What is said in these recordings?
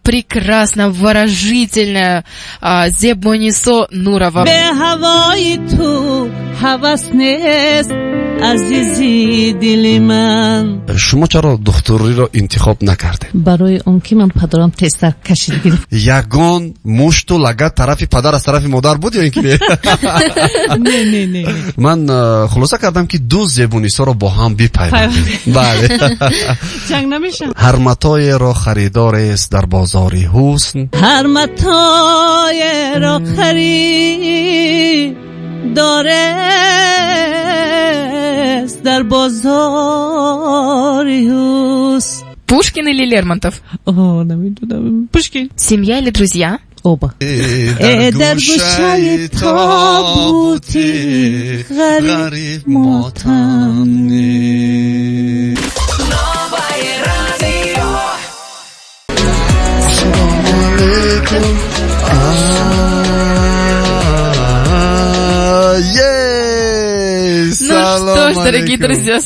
прекрасно, выражительная Зебонисо Нурова. شما چرا دختری را انتخاب نکردید؟ برای اون که من پدرم تست کشید گرفت. یگان مشت و لگد طرف پدر از طرف مادر بود یا اینکه نه من خلاصه کردم که دو زبونیسا رو با هم بپیوندیم. بله. جنگ نمیشن. هر متای را خریدار است در بازار حسن. هر متای را خریدار است در بازار حسن. Пушкин или Лермонтов? Пушкин. Семья или друзья? Оба. در گوشه تابوتی غریب ماتمی. Ну что ж, дорогие друзья,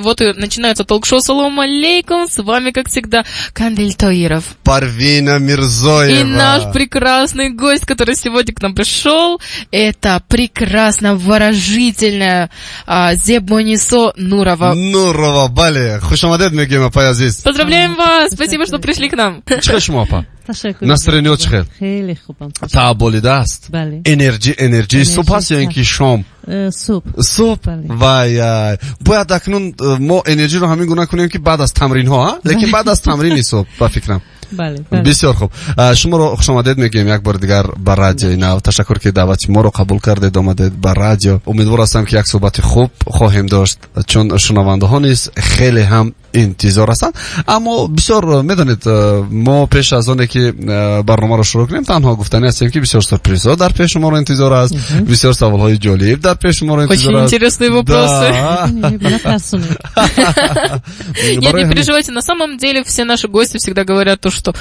вот и начинается толк-шоу «Салам алейкум». С вами, как всегда, Кандель Таиров. Парвина Мирзоева. И наш прекрасный гость, который сегодня к нам пришел, это прекрасно выражительная Зебонисо Нурова. Нурова, бале. Хушамадед мегем, апа азиз. Поздравляем вас! Спасибо, что пришли к нам. Чего шумо, апа? تشکر. настроение چخیر؟ خیلی خوبم. تعبالیده است. بله. انرژی صبح است یا اینکه شام؟ صبح. وای. باید اکنون ما انرژی رو همین گونه کنیم که بعد از تمرین ها، لیکن بعد از تمرین صبح با فکرم. بله. بسیار خوب. شما رو خوش آمدید میگیم یک بار دیگر بر رادیو نو. تشکر که دعوت ما رو قبول کردید آمدید بر رادیو. امیدوار هستم که یک صحبت خوب خواهیم داشت چون شنونده ها نیز خیلی هم انتظار هستن. اما بسیار میدونید ما پیش از آنه که برنامه رو شروع کنیم تنها گفتنی هستیم که بسیار سورپرایزها در پیش ما رو انتظار است. بسیار سوال های جالب در پیش ما رو انتظار است. Очень интересные вопросы. Нет, не переживайте. На самом деле все наши гости всегда говорят то, что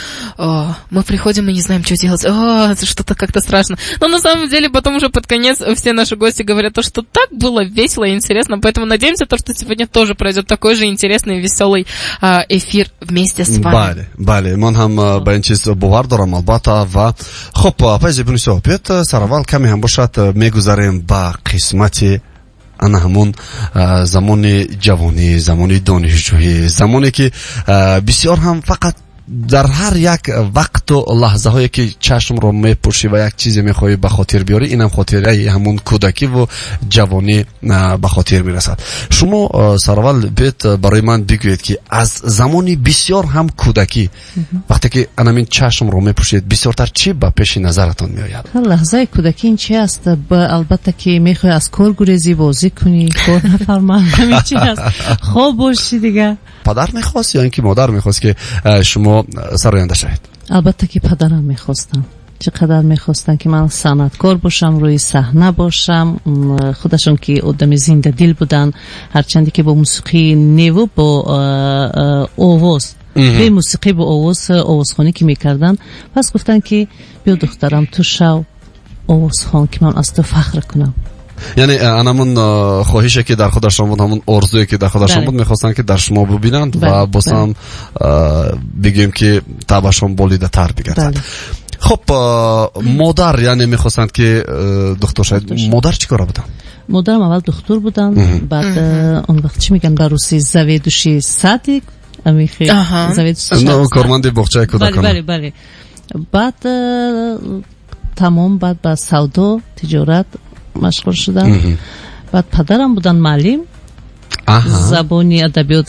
мы приходим и не знаем, что делать. Это что-то как-то страшно. Но на самом деле потом уже под конец все наши гости говорят то, что так было весело и интересно. Поэтому надеемся, то, что сегодня тоже пройдет такой же интересный и веселый эфир вместе с вами. بله من هم به این چیز باور دارم البته و خب پای زبونی صحبت سراول کمی هم باشد میگذاریم با قسمت انا همون زمان جوانی زمان دانشجویی زمانی که بسیار هم فقط در هر یک وقت و لحظه هایی که چشم رو میپوشی و یک چیزی میخوای به خاطر بیاری اینم خاطره همون کودکی و جوانی به خاطر میرسد. شما سراول بیت برای من بگوید که از زمانی بسیار هم کودکی وقتی که انامین چشم رو میپوشید بسیارتر چی به پیش نظرتون میآید؟ لحظه کودکی این چی است؟ البته که میخوای از کار گریزی بازی کنی کار نفرمان همین چی است؟ خوب باشی دیگه. پدر میخواست یا اینکه مادر میخواست که شما سراینده شوید؟ البته که پدرم میخواستم. چقدر میخواستن که من صنعتکار باشم روی صحنه باشم. خودشون که آدم زنده دل بودن هرچندی که با موسیقی نیو با آواز به موسیقی با آوازخوانی که میکردن پس گفتن که بیا دخترم تو شو آوازخوان که من از تو فخر کنم. یعنی همون خواهشه که در خودشون بود همون آرزویی که در خودشون بود میخواستن که در شما ببینند و بازم بگیم که طبعشون بولیده تر بگردن. خب مادر یعنی میخواستند که دکتر شاید مادر چی کاره بودن؟ مادرم اول دکتر بودن بعد اون وقت چی میگن در روسی زویدوشی صدیق امیخی زویدوشی کارمند بخچه کودکان. بله بعد تمام بعد با سودا تجارت مشغول شدم. بعد پدرم بودن معلم زبان ادبیات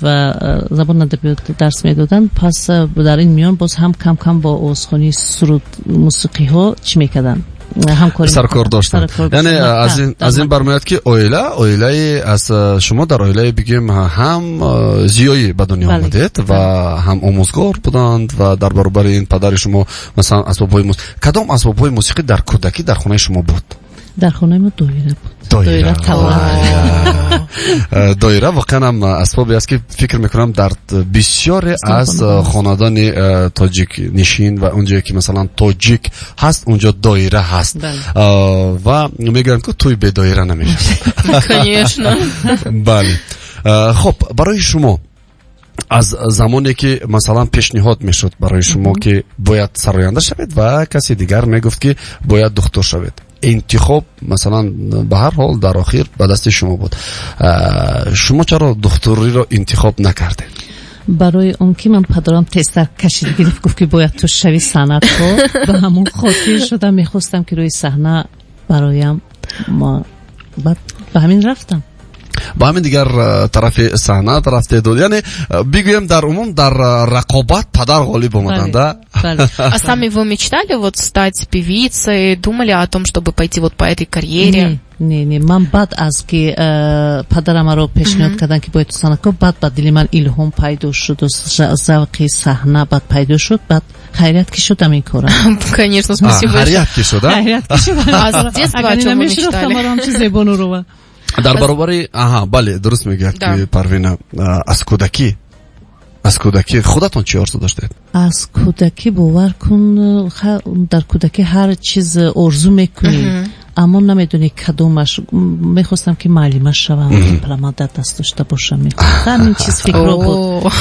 درس میدادن. پس در این میان باز هم کم کم با آوازخوانی سرود موسیقی ها چی میکردن همکاری سرکار داشتن. یعنی از این برمیاد که اویله از شما در اویله بگیم هم زیایی به دنیا آمدید و هم آموزگار بودند و در برابر این پدر شما مثلا اسباب‌های موسیقی کدام اسباب‌های موسیقی در کودکی در خانه شما بود؟ در خانه ما دویره بود. دویره واقعا هم اسبابی است که فکر میکنم در بسیار از خاندان تاجیک نشین و اونجایی که مثلا تاجیک هست اونجا دایره هست و میگن که توی به دایره نمیشه. Конечно. بله. خب برای شما аз замоне ки масалан пешниҳод мешуд барои шумо ки бояд сароянда шавед ва каси дигар мегуфт ки бояд духтур шавед, интихоб масалан ба ҳар ҳол дар охир ба дасти шумо буд. шумо чаро духтуриро интихоб накардед? برای اون که من پدرم تستر کشید گرفت گفت که باید تو شوی صنعتکار به همون خاطر شدم میخواستم که روی صحنه برایم ما بعد به همین رفتم. با همین دیگر طرف صحنه طرف تدود، یعنی بگویم در عموم در رقابت پدر غالب اومدن да? А сами вы мечтали вот стать певицей, думали о том, чтобы пойти вот по этой карьере? не من بعد از که پدرم رو پیشنهاد کردن که باید تو صنعتکار، بعد دل من الهام پیدا شد و ذوق صحنه بعد پیدا شد، بعد خیریت که شدم این کارم. Конечно, спасибо. خیریت که شد. خیریت که شد. А с детства о чем вы мечтали? در برابر بله درست میگه که پروین از کودکی خودتون چی آرزو داشتید؟ از کودکی باور کن در کودکی هر چیز آرزو میکنی اما نمیدونی کدومش. میخواستم که معلم شوم، پرمادر دست داشته باشم، میخواستم این چیز فکر بود.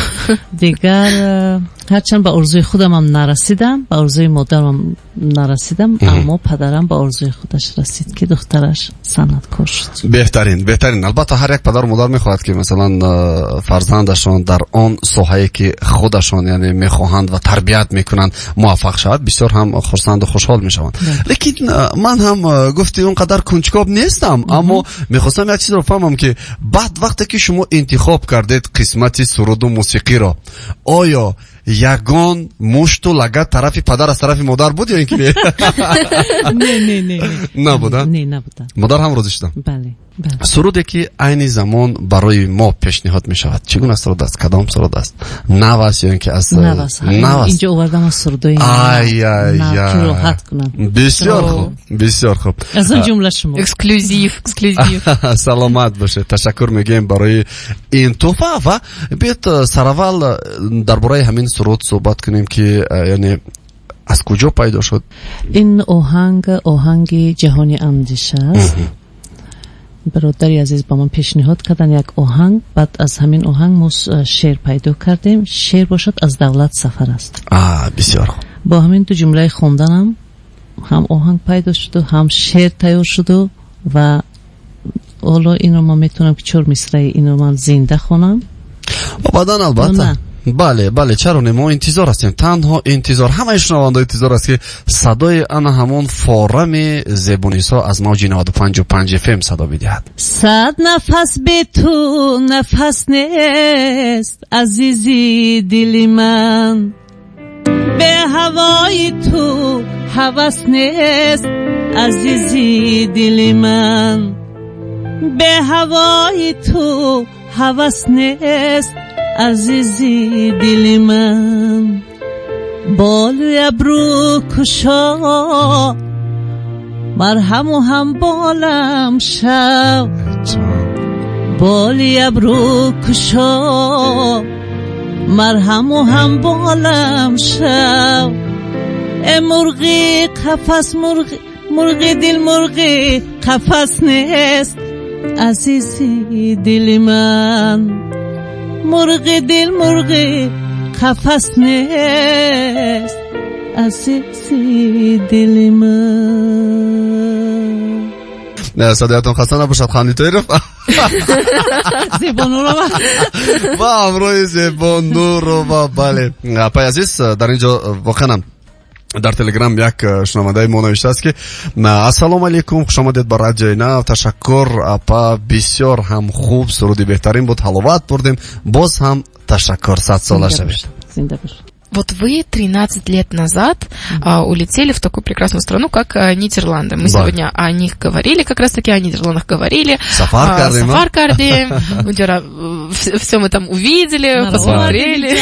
دیگر هرچند به آرزوی خودم هم نرسیدم، به آرزوی مادرم نرسیدم، اما پدرم به آرزوی خودش رسید که دخترش صنعتکار شد. بهترین. البته هر یک پدر و مادر میخواهد که مثلا فرزندشان در آن ساحه‌ای که خودشان یعنی میخواهند و تربیت میکنند موفق شود، بسیار هم خرسند و خوشحال میشوند. لیکن من هم گفتی اونقدر کنجکاو نیستم، اما میخواستم یک چیز رو فهمم که بعد وقتی که شما انتخاب کردید قسمت سرود و موسیقی را، آیا یگان مشت و لگد طرف پدر از طرف مادر بود یا اینکه نه نبودن؟ نه نبودن. مادر هم روزی شدن. بله. سرودی که عین زمان برای ما پیشنهاد می شود چگونه سرود است؟ کدام سرود است؟ نواس یا اینکه از نواس اینجا آوردم از سرودای نو راحت کنم. بسیار خوب از اون جمله شما اکسکلوزیو سلامت باشه. تشکر میگیم برای این تحفه و بیت سراول درباره همین سرود صحبت کنیم که یعنی از کجا پیدا شد؟ این آهنگ جهانی اندیشه است. برادری عزیز با من پیشنهاد کردن یک آهنگ، بعد از همین آهنگ ما شعر پیدا کردیم. شعر باشد از دولت سفر است. بسیار خوب. با همین دو جمله خوندنم هم آهنگ پیدا شد و هم شعر تیار شد و حالا اینو من میتونم که 4 مصرع اینو من زنده خونم و بعدا البته بله چرا نه، ما انتظار هستیم، تنها انتظار، همه شنونده انتظار است که صدای انا همون فارم زبونیسا از موج 95.5 FM صدا بدهد. 100 نفس به تو نفس نیست عزیزی دلی من، به هوای تو هوس نیست عزیزی دلی من، به هوای تو هوس نیست عزیزی دل من. بال ابرو کشا مرهم و هم بالم شو، بال ابرو کشا مرهم و هم بالم شو. مرغی قفس مرغی دل مرغی قفس نیست عزیزی دل من، مرغ دل مرغ قفس نیست عزیزی دل من. نه صدایتون خسته نباشد خانی طیرف. زیبان نور و امروی زیبان نور و بله پای عزیز در اینجا واقعا در تلگرام یک شنونده ما نوشته است که السلام علیکم، خوش آمدید به رادیو نو، تشکر اپا، بسیار هم خوب، سرودی بهترین بود، حلاوت بردیم، باز هم تشکر، 100 ساله شوید. زنده باشید. Вот вы 13 лет назад улетели в такую прекрасную страну, как Нидерланды. Мы сегодня о них говорили, как раз-таки о Нидерландах говорили. Сафар кардим. Все мы там увидели, посмотрели.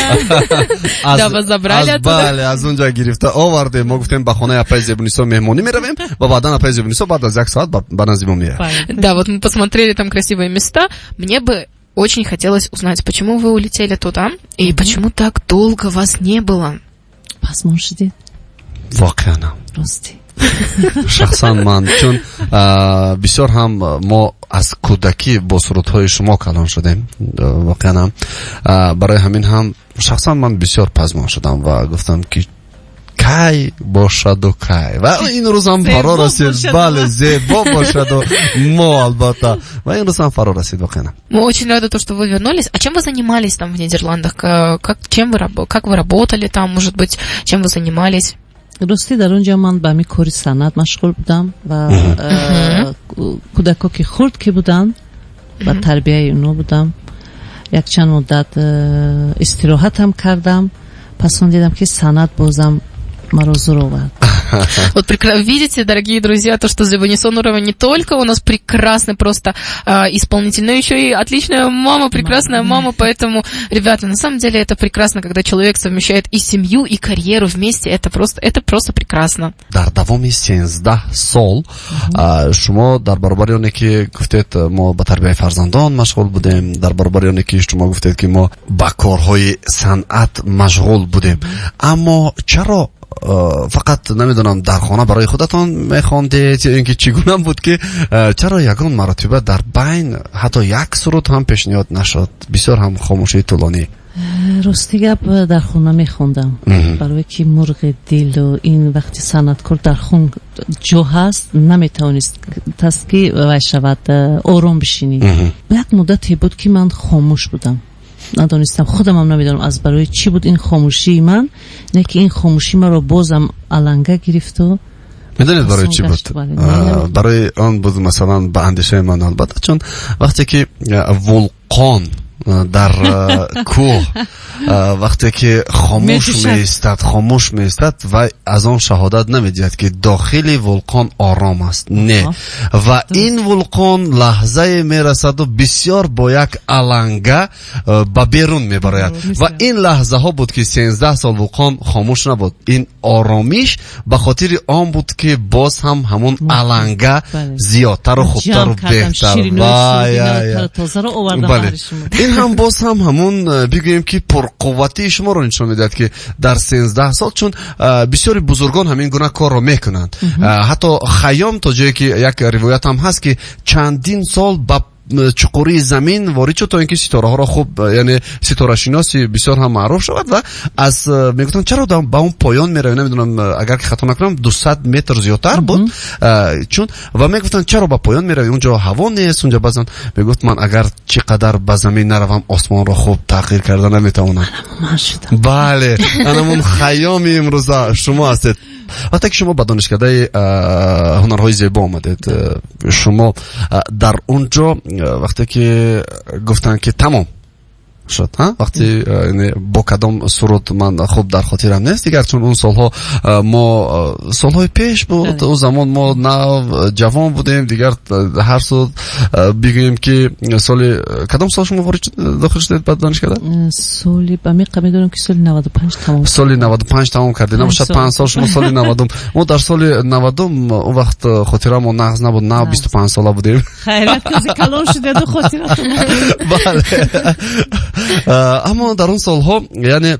Да, вас забрали оттуда. از اونجا گرفته آورده. ما گفتیم به خانه اپای زبونیسا مهمونی میرویم و بعدا اپای زبونیسا بعد از یک ساعت به نزدیمون میره. Да, вот мы посмотрели там красивые места. Мне бы очень хотелось узнать, почему вы улетели туда и почему так долго вас не было. Посмотрите. واقعا Прости. شخصا من چون بسیار هم ما از کودکی با سرودهای شما کلان شدیم واقعا برای همین هم شخصا من بسیار پژمان شدم و گفتم که کی باشد و کی و این روز هم فرا رسید. بله زیبا باشد و ما البته و این روز هم فرا رسید واقعا. Мы очень рады, что вы вернулись. А чем вы занимались там в Нидерландах? Как вы работали там, может быть, чем вы занимались? راستی در اونجا من به می کاری صنعت مشغول بودم و کودکا که خرد که بودن و تربیه اونا بودم. یک چند مدت استراحت هم کردم. پس من دیدم که صنعت بازم مرا زور آورد. Вот видите, дорогие друзья, то, что Зеба Несонурова не только у нас прекрасный просто исполнитель, но еще и отличная мама, прекрасная мама, поэтому, ребята, на самом деле это прекрасно, когда человек совмещает и семью, и карьеру вместе, это просто прекрасно. در دوام 13 سال شما در برابر اونه که گفتید ما به تربیت فرزندان مشغول بودیم، در برابر اونه که شما گفتید که ما با کارهای صنعت مشغول بودیم، اما چرا فقط نمیدونم در خانه برای خودتان میخواندید یا اینکه چگونه بود که چرا یگان مرتبه در بین حتی یک سرود هم پیشنهاد نشد؟ بسیار هم خاموشی طولانی. راستی گپ در خونه میخوندم برای که مرغ دل و این وقتی صنعتکار در خون جو هست نمیتونست تسکی و شود آرام بشینی. یک مدتی بود که من خاموش بودم، ندانستم، خودم هم نمیدونم از برای چی بود این خاموشی من، نه که این خاموشی من رو بازم علنگه گرفت و میدونید برای چی بود؟ برای آن بود مثلا به اندیشه من البته چون وقتی که ولقان در کوه وقتی که خاموش میستد و از آن شهادت نمیدید که داخل ولقان آرام است، نه و این ولقان لحظه میرسد و بسیار با یک علنگه به بیرون میبراید و این لحظه ها بود که 13 سال ولقان خاموش نبود. این آرامیش به خاطر آن بود که باز هم همون علنگه زیادتر و خوبتر و بهتر این هم باز هم همون بگوییم که پرقوتی شما رو نشون میداد که در 13 سال چون بسیاری بزرگان همین گونه کار رو میکنند. حتی خیام تا جایی که یک روایت هم هست که چندین سال با چقوری زمین وارد شد تا اینکه ستاره ها را خوب یعنی ستاره شناسی بسیار هم معروف شود و از میگفتن چرا با اون پایان میره، نمیدونم اگر که خطا نکنم 200 متر زیادتر بود چون و میگفتن چرا با پایان میره اونجا هوا نیست، اونجا بعضن میگفت من اگر چقدر به زمین نروم آسمان را خوب تغییر کرده نمیتونم. بله انمون خیامی امروز شما هستید. وقتی که شما به دانشکده هنرهای زیبا آمدید شما در اونجا وقتی که گفتن که تمام شد وقتی با کدام سرود من خوب در خاطرم نیست دیگر چون اون سالها ما سالهای پیش بود اون زمان ما نه جوان بودیم دیگر هر سود بگیم که سال کدام سال شما داخل شدید بعد دانشکده؟ سالی با می میدونم که سال 95 تمام سال 95 تمام کردید نباشد 5 سال شما سال 90 ما در سال 90 اون وقت خاطرم نقض نبود نه 25 ساله بودیم خیرت کسی کلان شده دو خاطرت بله اما در اون سالها یعنی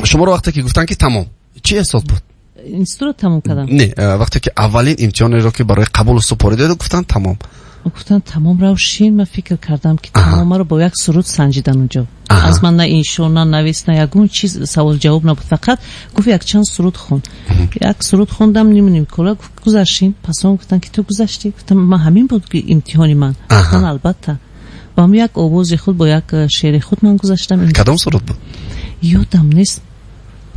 شما رو وقتی که گفتن که تمام چی احساس بود؟ اینستروت تمام کردم. نه وقتی که اولین امتحانی رو که برای قبول سپردید گفتن تمام. گفتن تمام روشین من فکر کردم که تمام رو با یک سرود سنجیدن اونجا. از من نه اینشون نه نویس نه یگون چیز سوال جواب نبود فقط گفت یک چند سرود خون. یک سرود خوندم نیم کلا گذاشتین پس اون گفتن که تو گذاشتی گفتم من همین بود که امتحانی من. گفتن البته با هم یک آواز خود با یک شعر خود من گذاشتم. کدام سرود بود؟ یادم نیست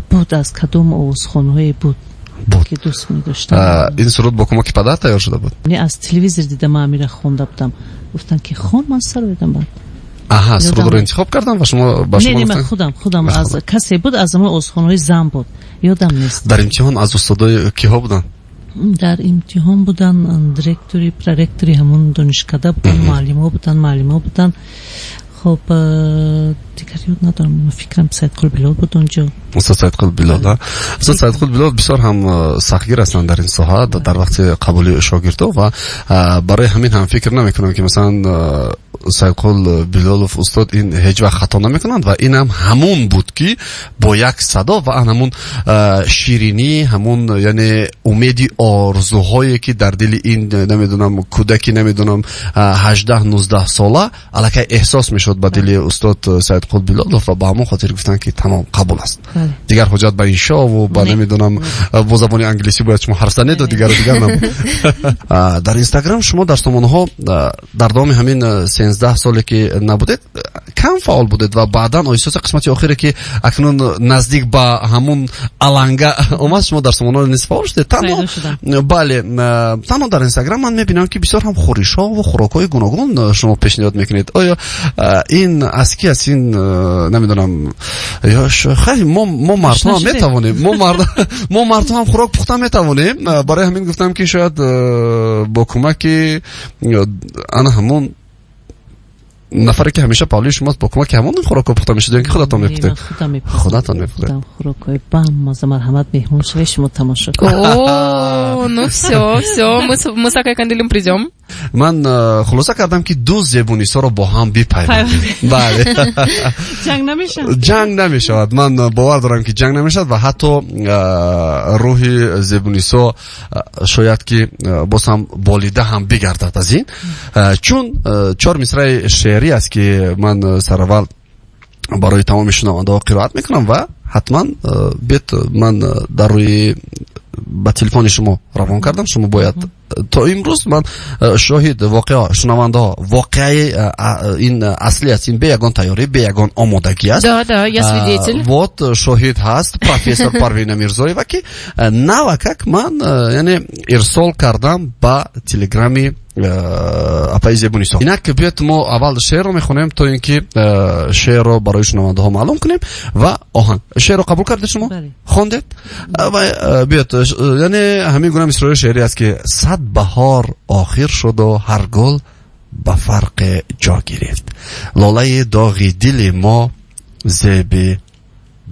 بود از کدام آوازخوان‌های بود که دوست می داشتم. این سرود با کمک پدر تیار شده بود؟ نه از تلویزیون دیدم امیره خونده بودم گفتن که خون من سر بدم بعد سرود رو انتخاب کردم و شما با شما نه خودم از کسی بود از ما آوازخوان‌های زن بود یادم نیست. در امتحان از استادای کیها بودن؟ در امتحان بودن دیرکتوری پرورکتوری همون دانشکده بودن معلم ها بودن خب دیگر یاد ندارم فکرم سید قل بلال بود اونجا. استاد سید قل بلال استاد سید قل بلال بسیار هم سختگیر هستند در این ساحه در وقت قبول شاگردها و برای همین هم فکر نمیکنم که مثلا سیدقل بلالوف استاد این هیچ وقت خطا نمیکنند و این هم همون بود که با یک صدا و همون شیرینی، همون یعنی امیدی آرزوهایی که در دل این نمیدونم کودکی نمیدونم 18-19 ساله الکی احساس میشد با دل استاد سیدقل بلالوف و با همون خاطر گفتن که تمام قبول است. دیگر حجت به انشا و با نمیدونم با زبان انگلیسی باید شما حرف زنید و دیگر نبود. در اینستاگرام شما در سامانه در دام همین 13 سالی که نبودید کم فعال بودید و بعدا احساس قسمت آخری که اکنون نزدیک به همون الانگا اومد شما در سامانه نیست فعال شدید. بله تنها در اینستاگرام من میبینم که بسیار هم خوریش‌ها و خوراک‌های گوناگون شما پیشنهاد میکنید. آیا این از کی از این نمیدونم یا خیلی ما مردها هم میتوانیم ما مردها هم خوراک پخته میتوانیم. برای همین گفتم که شاید با کمک انا همون نفری که همیشه پاولی شما با کمک همون خوراک پخته میشه دیگه خودتون میپختید. خودتون میپختید. خوراکای بام مزه مرحمت مهمون شوی شما تماشا کنید. О, ну все, мы с Акой Кандилем придем. من خلاصه کردم که دو زبونیسا رو با هم بپیوندیم. بله. جنگ نمیشود. من باور دارم که جنگ نمیشود و حتی روح زبونیسا شاید که باز هم بالیده هم بگردد از این، چون 4 مصرع شعری است که من سر اول برای تمام شنونده ها قرائت میکنم و حتما بیت من در روی با تلفن شما روان کردم. شما باید تا امروز من شاهد واقعا شنونده ها واقعی این اصلی است، این به یگان تیاری به یگان آمادگی است. Да, я свидетель. Вот شاهد هست پروفسور پروین میرزاییوا که навакак من یعنی ارسال کردم با تلگرامی اپای زبونیسا. اینک بیت ما اول شعر رو میخونیم تا اینکه شعر رو برای شنونده ها معلوم کنیم و آهنگ. شعر رو قبول کردید شما؟ خوندید؟ و بیت یعنی همین گونه مصرع شعری است که صد بهار آخر شد و هر گل به فرق جا گرفت، لاله داغ دل ما زیب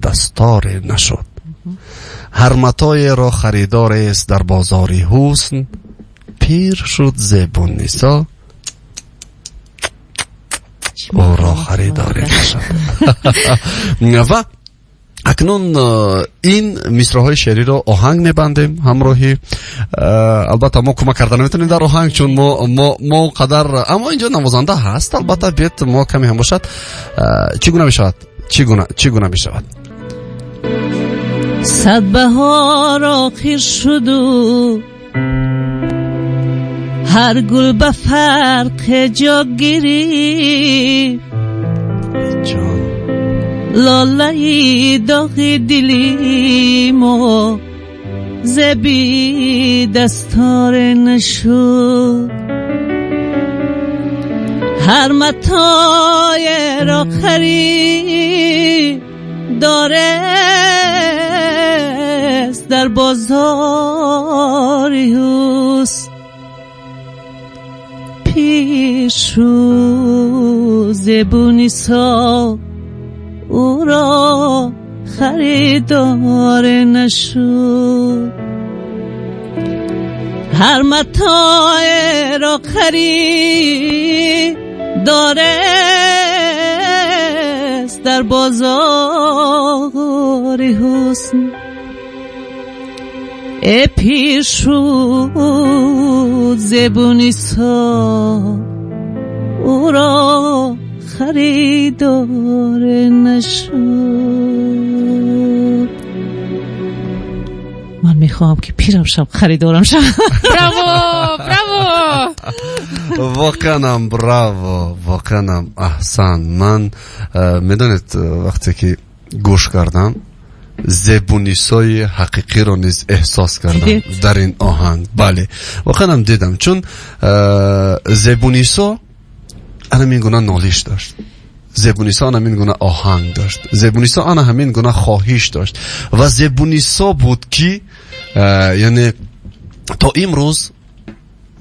دستار نشد، هر متاع را خریدار است در بازار حسن، پیر شد زبون نیسا او را خریدار نشد. و اکنون این مصرع‌های شعری رو آهنگ میبندیم همراهی. البته ما کمک کردن نمیتونیم در آهنگ چون ما قدر، اما اینجا نوازنده هست. البته بیت ما کمی هم باشد. چگونه میشود؟ چگونه میشود؟ صد بهار آخر شد و هر گل به فرق جا گرفت، لاله داغ دلی ما زبی دستار نشد، هر متاع را خرید داره در بازار حسن، پیش رو زبونیسا او را خریدار نشد، هر متاع را خرید داره در بازار حسن، ای پیش رو زبونیسا او را خریدار نشد. من میخوام که پیرم شم خریدارم شم. براو واقعا احسن. من میدونید وقتی که گوش کردم زبونیسای حقیقی رو نیز احساس کردم در این آهنگ. بله واقعا هم دیدم، چون زبونیسا همین گونه نالیش داشت، زبونیسا همین گونه آهنگ داشت، زبونیسا همین گونه خواهش داشت و زبونیسا بود که یعنی تا امروز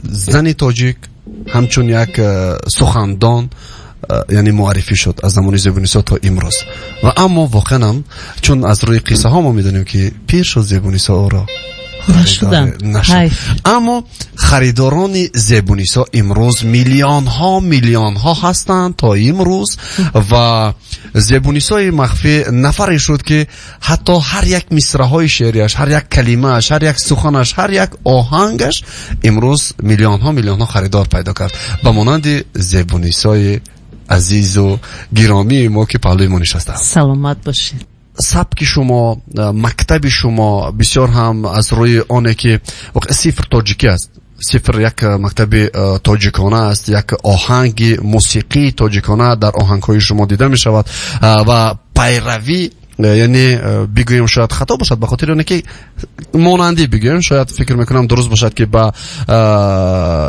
زنی تاجیک همچون یک سخندان یعنی معرفی شد از زمان زبونیسا تا امروز. و اما واقعا هم چون از روی قصه ها ما میدونیم که پیر شد زبونیسا او را نشدن. اما خریداران زبونیسا امروز میلیون ها هستند تا امروز و زبونیسای مخفی نفری شد که حتی هر یک مصرع های شعریش، هر یک کلمهش، هر یک سخنش، هر یک آهنگش امروز میلیون ها خریدار پیدا کرد. به مانند زبونیسای عزیز و گرامی ما که پهلوی ما نشسته. سلامت باشید. سبک شما، مکتب شما بسیار هم از روی آنه که صفر تاجیکی است. صفر یک مکتب تاجیکانه است، یک آهنگ موسیقی تاجیکانه در آهنگ‌های شما دیده می شود و پیروی، یعنی بگویم شاید خطا باشد به خاطر اینه که مانندی بگویم، شاید فکر میکنم درست باشد که با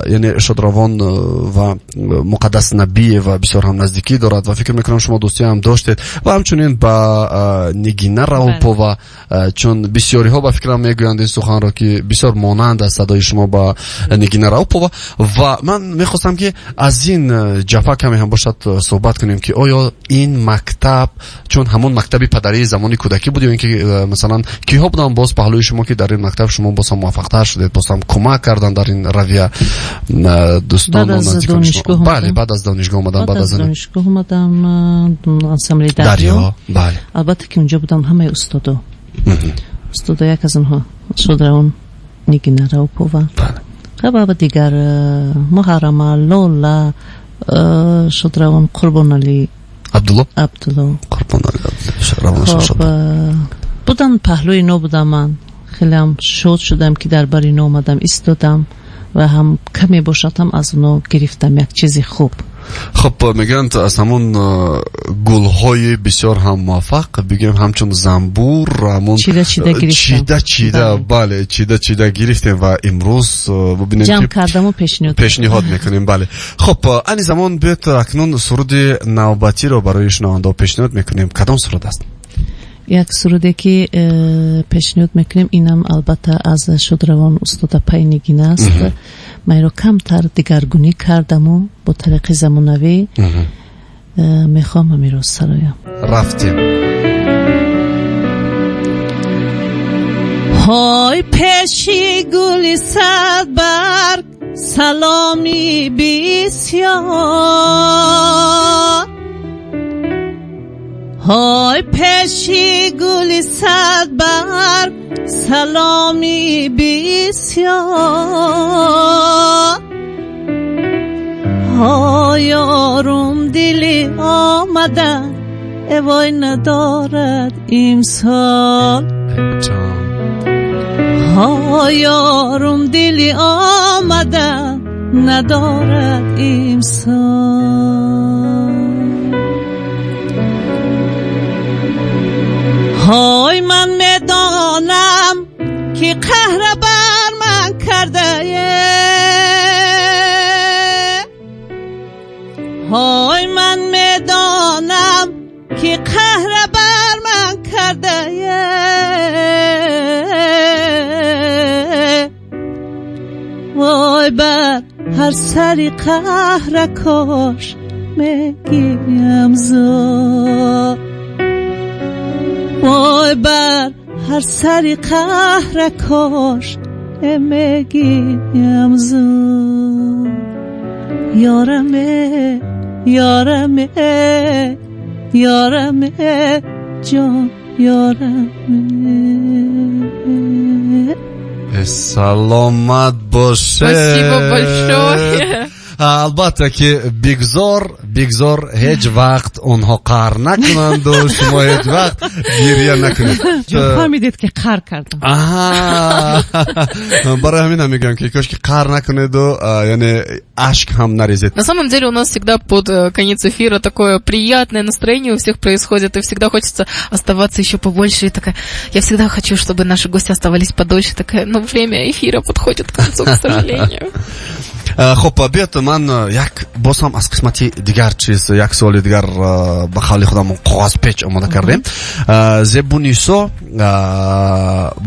یعنی شادروان و مقدس نبی و بسیار هم نزدیکی دارد و فکر میکنم شما دوستی هم داشتید و همچنین با نگینه راوپو و چون بسیاری ها با فکرم میگویند این سخن را که بسیار مانند از صدای شما با نگینه راوپو و من میخواستم که از این جفا کمی هم باشد صحبت کنیم که آیا این مکتب چون همون مکتبی پدری زمانی کودکی بود یا اینکه مثلا کیها بودن باز پهلوی شما که در این مکتب شما باز هم موفق‌تر شدید، باز هم کمک کردن در این رویه دوستان و نزدیکان شما؟ بله بعد از دانشگاه اومدم. بعد از دانشگاه اومدم انسمبلی دریا. بله البته که اونجا بودم همه استادا یک از اونها شادروان نگینه راوپو و دیگر محرمه لولا شادروان قربان علی عبدالله قربان علی بودن پهلوی نو بودم. من خیلی هم شاد شدم که در بری نو آمدم ایستادم و هم کمی باشدم از اونو گرفتم یک چیزی خوب. خب میگن از همون گلهای بسیار هم موفق بگیم همچون زنبور همون چیده بله چیده گرفتیم و امروز ببینیم جمع کردم و پیشنهاد میکنیم. بله خب این زمان بیت اکنون سرود نوبتی رو برای شنونده پیشنهاد میکنیم. کدام سرود است؟ یک سروده که پیشنهاد میکنیم اینم البته از شادروان استاد پای نگینه است. من رو کمتر دگرگونی کردم و با طریق زمانوی میخوام همی رو سرایم رفتیم. های پیشی گلی صد برگ سلامی بسیار، های پیشی گلی صد برگ سلامی بسیار، های آروم دلی آمدن اوای ندارد امسال، های آروم دلی آمدن ندارد امسال، های من میدانم که قهر بر من کرده، های من میدانم که قهر بر من کرده، وای بر هر سری قهر کاش میگیم زار، وای بر هر سری قهر کاش میگیم زار، یارمه یارمه یارمه جان یارمه. سلامت باشه. Спасибо большое. البته که بگذار هیچ وقت اونها قهر نکنند و شما هیچ وقت گریه نکنید. فهمیدید که قهر کردم. برای همین هم میگم که کاش که قهر نکنید و یعنی اشک هم نریزید. На самом деле у нас всегда под конец эфира такое приятное настроение у всех происходит, и всегда хочется оставаться еще побольше, и такая, я всегда хочу, чтобы наши гости оставались подольше, такая, но время эфира подходит к концу, к сожалению. خب بیات من یک باز هم از قسمتی دیگر چیز یک سوال دیگر به خالی خودم قواز پیچ آماده کردیم. زبونیسا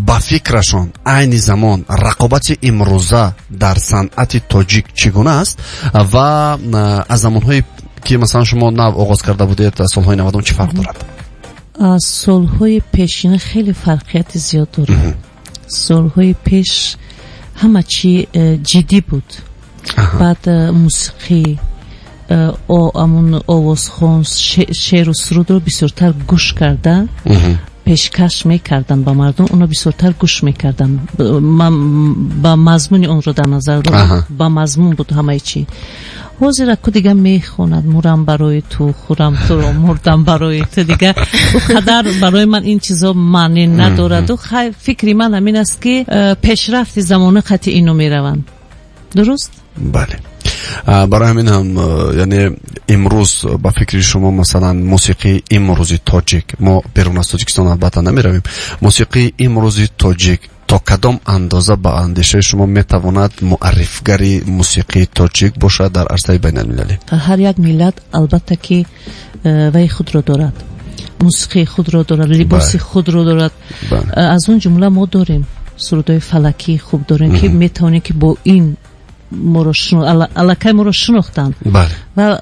با فکرشون عین زمان رقابت امروزه در صنعت تاجیک چگونه است و از زمانهایی که مثلا شما نو آغاز کرده بودید سالهای 90 چه فرق دارد؟ از سالهای پیشین خیلی فرقیت زیاد داره. سالهای پیش همه چی جدی بود. بعد موسیقی امون آوازخوان شعر و سرود رو بسیارتر گوش کردن، پیشکش میکردن با مردم، اونا بسیارتر گوش میکردن. با مضمون اون رو در نظر دارم، با مضمون بود همه چی. حاضر اکو دیگه میخوند مرم برای تو، خورم تو رو، مردم برای تو. دیگه او قدر برای من این چیزا معنی ندارد. و فکری من همین است که پیشرفت زمانه خطی اینو میروند. درست؟ بله. برای همین هم یعنی امروز با فکر شما مثلا موسیقی امروزی تاجیک، ما بیرون از تاجیکستان البته نمیرویم، موسیقی امروزی تاجیک تا کدام اندازه با اندیشه شما میتواند معرفگری موسیقی تاجیک باشد در عرصه بین المللی؟ هر یک ملت البته که وی خود را دارد، موسیقی خود را دارد، لباس خود را دارد. از اون جمله ما داریم سرودهای فلکی خوب داریم که میتونه که با این علاقه ما رو شناختن. بله. و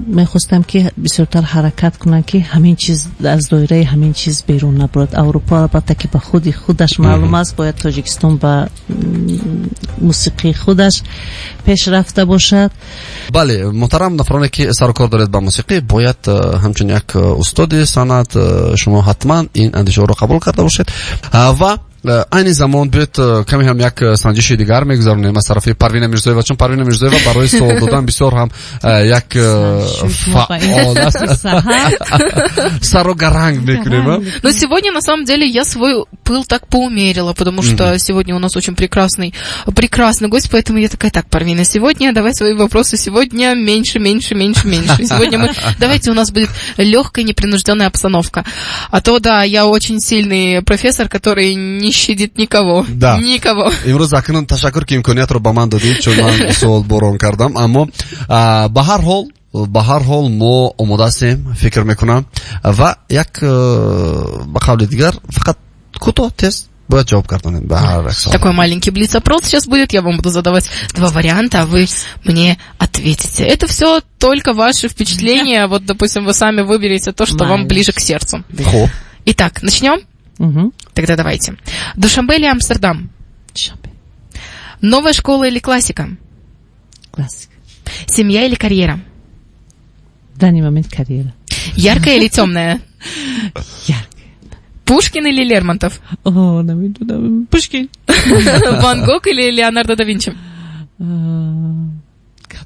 میخواستم که بسیارتر حرکت کنن که همین چیز از دایره همین چیز بیرون نبرد. اروپا البته که به خودش معلوم است باید تاجیکستان به موسیقی خودش پیش رفته باشد. بله محترم، نفرانی که سر و کار دارید با موسیقی باید همچون یک استاد سنت شما حتما این اندیشه رو قبول کرده باشید. و این زمان بیت کمی هم یک سنجش دیگر میگذارونیم از طرف پروین میرزاییوا، چون پروین میرزاییوا برای سوال دادن بسیار هم یک فعال است. سر و گرنگ میکنیم. Но сегодня на самом деле я свой пыл так поумерила, потому что сегодня у нас очень прекрасный гость, поэтому я такая: так, Парвина, сегодня давай свои вопросы, сегодня меньше. Сегодня давайте у нас будет легкая, непринужденная обстановка. А то, да, я очень сильный профессор, который не щадит никого. Да. Никого. امروز اکنون تشکر که امکانیت رو با من دادید چون من سوال بارون کردم، اما به هر حال ما آماده هستیم فکر میکنم و یک به قول دیگر فقط کوتاه تست باید جواب کردن به هر یک سوال. Такой маленький блиц-опрос сейчас будет, я вам буду задавать два варианта, а вы мне ответите. Это все только ваши впечатления, вот, допустим, вы сами выберете то, что вам ближе к сердцу. Итак, начнем? Тогда давайте. Душанбе или Амстердам? Душанбе. Новая школа или классика? Классика. Семья или карьера? В данный момент карьера. Яркая или темная? Яркая. Пушкин или Лермонтов? О, Пушкин. Ван Гог или Леонардо да Винчи?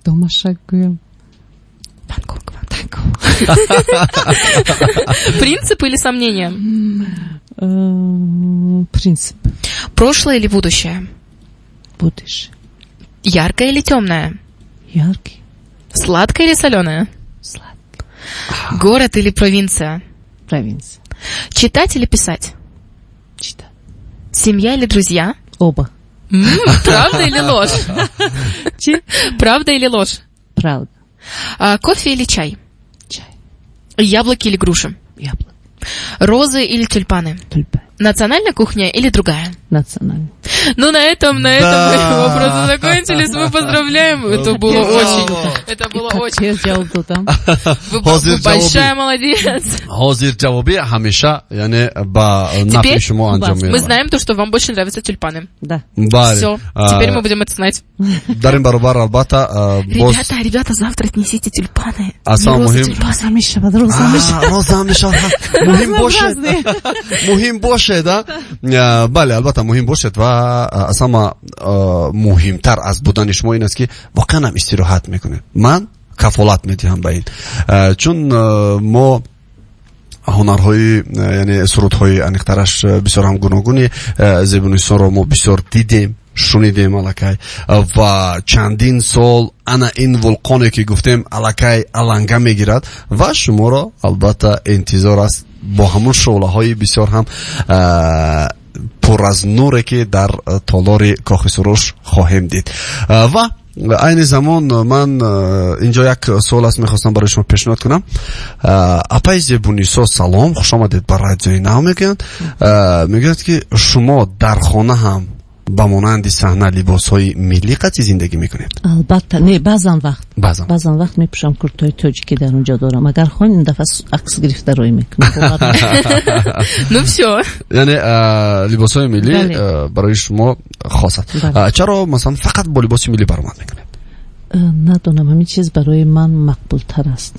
Дома шагуем. Ван Гог. Принцип или сомнения? Принцип. Прошлое или будущее? Будущее. Яркое или темное? Яркий. Сладкое или соленое? Сладкий. Город или провинция? Провинция. Читать или писать? Читать. Семья или друзья? Оба. Правда или ложь? Правда или ложь? Правда. Кофе или чай? Чай. Яблоки или груши? Яблоки. Розы или тюльпаны? Тюльпаны. Национальная кухня или другая? Национальная. Ну, на этом мы вопросы закончились. Мы поздравляем. Это было очень... Вы большая молодец. حاضر جوابی همیشه یعنی با نفع شما انجام میدم. Мы знаем то, что вам больше нравятся тюльпаны. Да. Все. Теперь мы будем это знать. در این برابر البته Ребята, завтра отнесите тюльпаны. اصلا مهم روزا میشه مهم باشه да. بله البته مهم باشد و اصلا مهمتر از بودن شما این است که واقعا هم استراحت میکنید. من کفالت میدهم به این، چون ما هنرهای یعنی سرودهای انیخترش بسیار هم گوناگونی زبانستان رو ما بسیار دیدیم شنیدیم الکی و چندین سال انا این ولقانی که گفتیم الکی علنگه میگیرد و شما را البته انتظار است با همون شعله های بسیار هم پر از نوری که در تالار کاخ سروش خواهیم دید. و این زمان من اینجا یک سوال است میخواستم برای شما پیشنهاد کنم. اپای زبونیسا سلام، خوش آمدید بر رادیوی نو. میگن که شما در خانه هم با مانند صحنه لباس‌های ملی قطعی زندگی میکنید؟ البته نه، بعضن بعضن وقت میپوشم کرتای تاجیکی در اونجا دارم. اگر خواین این دفعه عکس گرفته روی میکنم. Ну все. یعنی لباس‌های ملی برای شما خاصه. چرا مثلا فقط با لباس ملی برآمد میکنید؟ ندونم، همین چیز برای من مقبول تر است.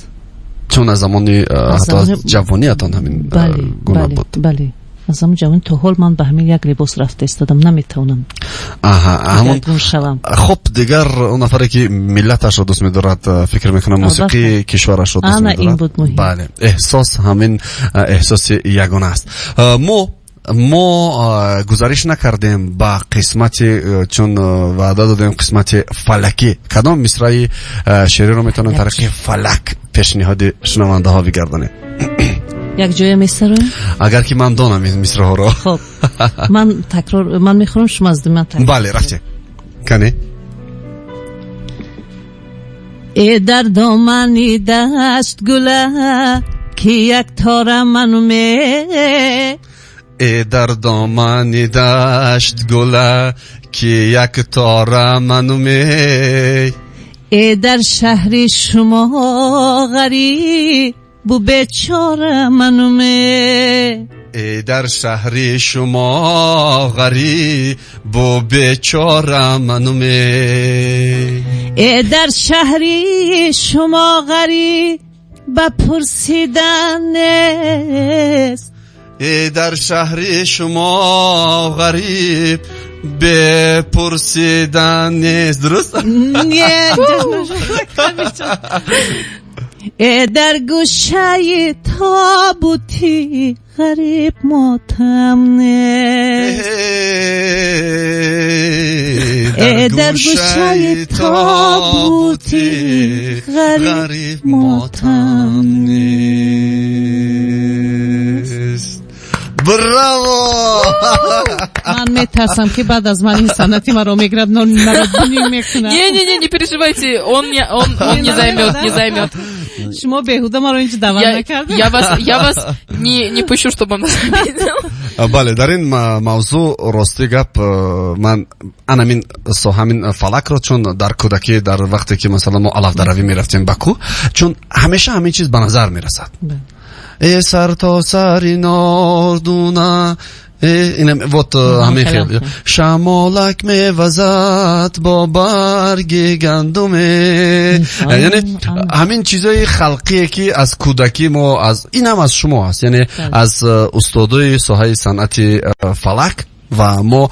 چون از زمانی حتی از جوانیتان همین گونه بود. بله. از زمان جوانی تا حال من به همین یک لباس رفته استادم، نمیتونم همون شوم. خب دیگر اون نفری که ملتش رو دوست می‌دارد فکر میکنم موسیقی کشورش رو دوست می‌دارد. این بود مهم. بله، احساس همین احساس یگانه است. ما گزارش نکردیم با قسمت، چون وعده دادیم قسمت فلکی. کدام مصرعی شعری رو میتونن طریق فلک پیشنهاد شنونده ها بگردانه؟ یک جای مصرعی؟ اگر که من دانم این مصرع ها رو. خب من میخونم، شما از من تکرار. بله رفته کنه. ای در دامنی دشت گله که یک تاره منو ای در دامنی دشت گله که یک تاره منو ای در شهر شما غریب بو بیچاره منو ای در شهر شما غریب بو بیچاره منو ای در شهر شما غریب بپرسیدن نیست. ای در شهر شما غریب بپرسیدن نیست. درست؟ ای در گوشه تابوتی غریب ماتم نیست. ای در گوشه تابوتی غریب ماتم نیست. براو. من میترسم که بعد از من این سنتی مرا میگرد، مرا بینی میکنه. Не переживайте, он не займет. شما بهوده مرا اینجا دعوت نکرد. Я вас не пущу, чтобы он заметил. بله، در این موضوع راستی گپ من همین همین فلک رو، چون در کودکی در وقتی که مثلا ما علف دروی میرفتیم بکو، چون همیشه همین چیز به نظر میرسد. ای سر تا سری ناردونه، اینم وقت همین خیلی شمالک میوزد با برگ گندمه. یعنی همین چیزای خلقیه که از کودکی ما، از اینم از شما هست، یعنی از استادای ساحه صنعت فلک و ما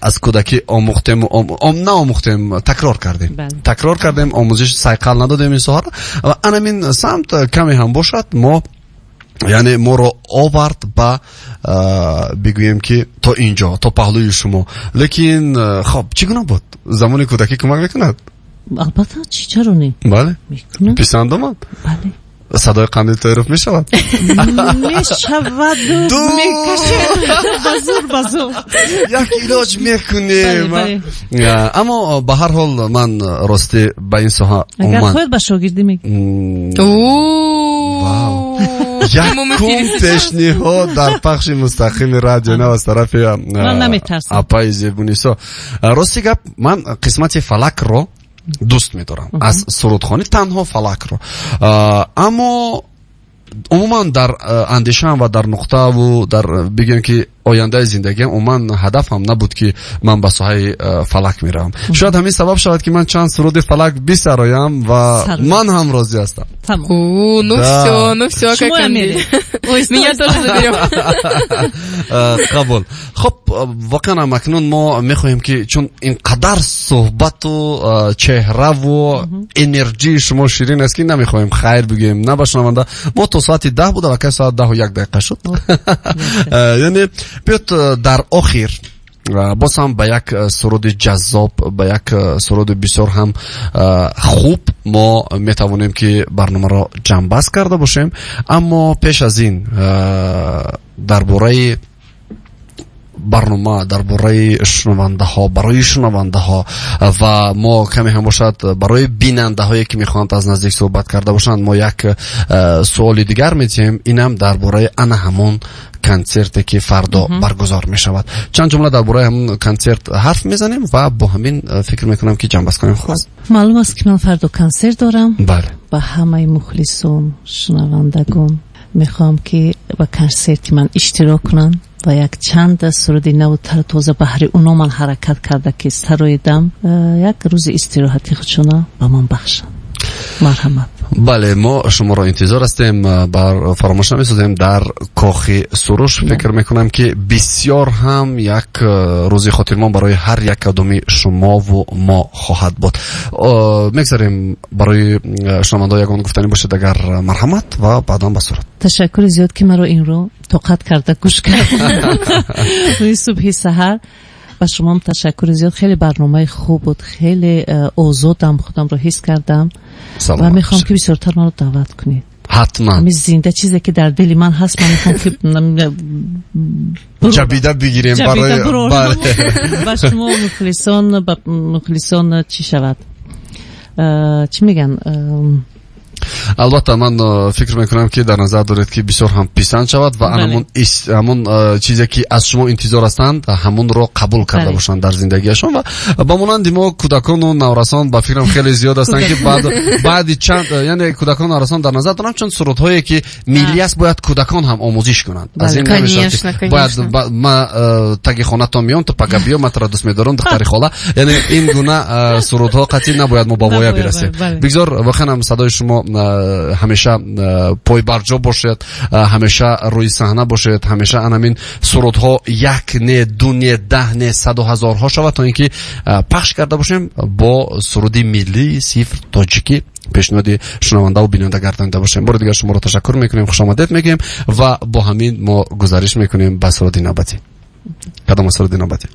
از کودکی آموختیم تکرار کردیم آموزش سایقل ندادیم این ساحه و همین سمت کمی هم باشد ما، یعنی ما رو آورد با بگویم که تا اینجا، تا پهلوی شما. لیکن خب چگونه بود زمان کودکی کمک میکند؟ البته چرا نه؟ بله میکنم. پیسند آمد؟ بله. صدای قندیل تعریف میشود؟ میشود و میکشه بزرگ یک ایلاج میکنیم. اما به هر حال من راستی به این ساحه اگر خود به شاگردی میگی یک کم پیشنهاد در پخش مستقیم رادیو نو از طرف اپای زیبونیسا. راستی گپ من قسمت فلک رو دوست میدارم، از سرودخوانی تنها فلک رو. اما عموما در اندیشه‌ام و در نقطه و در بگیم که آینده زندگیم عموما هدفم نبود که من به ساحه فلک میرم. شاید همین سبب شود که من چند سرود فلک بسرایم و من هم راضی هستم. Ну все, как Андрей. Меня тоже заберем. قبول. خب واقعا مکنون ما میخواهیم که چون اینقدر صحبت و چهره و انرژی شما شیرین است که نمیخواهیم خیر بگیم نه به شنونده. ما تا ساعت 10 بود و که ساعت 10 و 1 دقیقه شد. یعنی بیاد در آخر باز هم به یک سرود جذاب، به یک سرود بسیار هم خوب ما میتوانیم که برنامه را جنبست کرده باشیم. اما پیش از این درباره барнома дар бораи шунавандаҳо, барои шунавандаҳо ва мо каме ҳам бошад барои бинандаҳое ки мехоҳанд аз наздик суҳбат карда бошанд, мо як суоли дигар метиҳем, инам дар бораи ана ҳамон концерте ки фардо баргузор мешавад. Чанд ҷумла дар бораи ҳамон концерт ҳарф мезанем ва бо ҳамин фикр мекунам ки ҷамъбаст конем. хост маълум аст ки ман фардо концерт дорам. бале, ба ҳамаи мухлисон, шунавандагон мехоҳам ки ба концерти ман иштирок кунанд ва як чанд суруди наву тоза баҳри оно ман ҳаракат карда ки староидам, як рӯзи истироҳати худшона ба ман бахшанд. марҳамат. бале, мо шуморо интизор ҳастем. бар фаромӯш намесозем дар кохи суруш. фикр мекунам ки бисёр ҳам як рӯзи хотирмон барои ҳар як кадоми шумову мо хоҳад буд. мегзарем барои шунавандаҳо ягон гуфтанӣ бошад агар марҳамат ва баъдан ба сурат. ташаккури зиёд ки маро инро тоқат карда гӯш кардам. рӯзи субҳи саҳар ба шумом ташаккури зиёд. хеле барномаи хуб буд, хеле озодам худамро ҳис кардам ва мехоҳам ки бисёртар маро даъват кунед. ҳатман ҳамин зинда чизе ки дар дили ман ҳаст, ман мехоҳам ки ҷабида бигирем барои ба шумо мухлисон чӣ шавад, чӣ меган. албатта ман фикр мекунам ки дар назар доред ки бисёр ҳам писанд шавад ва ҳамон чизе ки аз шумо интизор ҳастанд ҳамонро қабул карда бошанд дар зиндагиашон. ва ба монанди мо кӯдакону наврасон ба фикрам хеле зиёд ҳастанд ки баъди чанд, яъне кӯдакону наврасон дар назар дорам чанд сурудҳое ки милли аст, бояд кӯдакон ҳам омӯзиш кунанд. аз ин бояд ма таги хонатон меом, то пага биё, ма тара дӯст медорам, духтари хола, яъне ин гуна сурудҳо қатъи набояд мо ба воя бирасем. бигзор воқеан ҳам садои шумо ҳамеша пойбарҷо бошед, ҳамеша рӯи саҳна бошед, ҳамеша анамин сурудҳо як не, ду не, 10 не, 100 ҳазорҳо шавад, то ин ки пахш карда бошем бо суруди миллии сифр тоҷикӣ пешниҳоди шунаванда ва бинанда гардонида бошем. бори дигар шуморо ташаккур мекунем, хушомадед мегӯем ва бо ҳамин мо гузариш мекунем ба суруди навбатӣ. кадом суруди навбатӣ?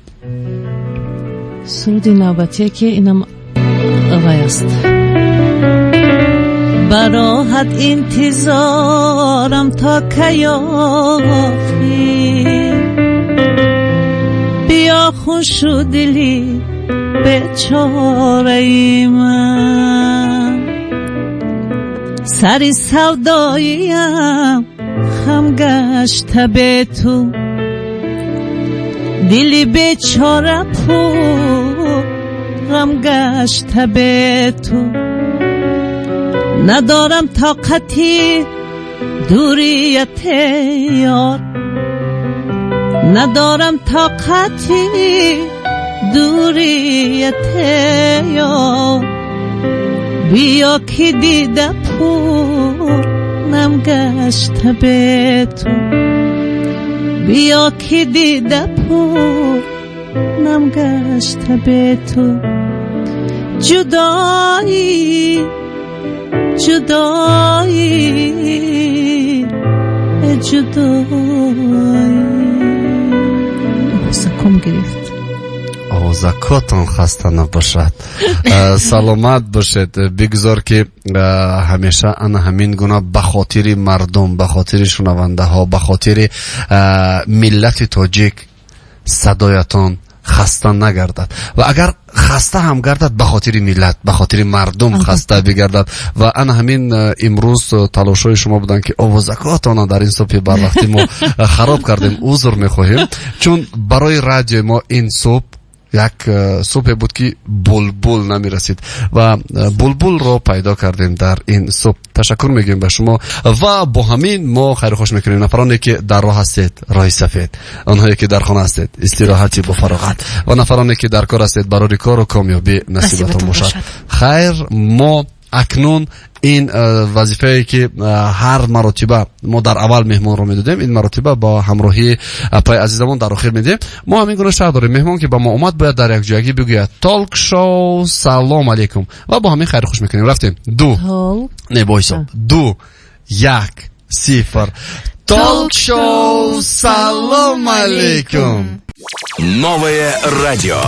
суруди навбатие ки инам вай аст. براحت انتظارم تا کیافی بیا خوش و دلی بیچاره من سری سوداییم خم گشته به تو دلی بیچاره پر غم گشته به تو ندارم طاقتی دوریت یار ندارم طاقتی دوریت یار بیا که دیده پر نم گشته به تو بیا که دیده پر نم گشته به تو جدایی جدایی جدایی سکم گرفت. زکاتون خسته نباشد. سلامت باشد. بگذار که همیشه آن همین گونه به خاطر مردم، به خاطر شنونده ها، به خاطر ملت تاجیک صدایتان خسته نگردد و اگر خسته هم گردد به خاطر ملت، به خاطر مردم خسته بگردد و آن همین امروز تلاشای شما بودن که آوازکاتان در این صبح بر وقتی ما خراب کردیم، عذر میخواهیم چون برای رادیو ما این صبح یک صبح بود که بلبل نمی رسید و بلبل رو پیدا کردیم در این صبح. تشکر میگیم به شما و با همین ما خیر خوش میکنیم. نفرانی که در راه هستید، راه سفید، آنهایی که در خانه هستید، استراحتی با فراغت و نفرانی که در کار هستید، برای کار و کامیابی نصیبتون باشد. خیر، ما اکنون این وظیفه‌ای که هر مرتبه ما در اول مهمان رو میدادیم، این مرتبه با همراهی پای عزیزمون در آخر میدیم. ما همین گونه شرط داریم مهمان که با ما اومد باید در یک جایی بگوید تالک شو سلام علیکم و با همین خیر خوش میکنیم. رفتیم 2 نه بایسا 2 1 0 تالک شو سلام علیکم. Новое радио.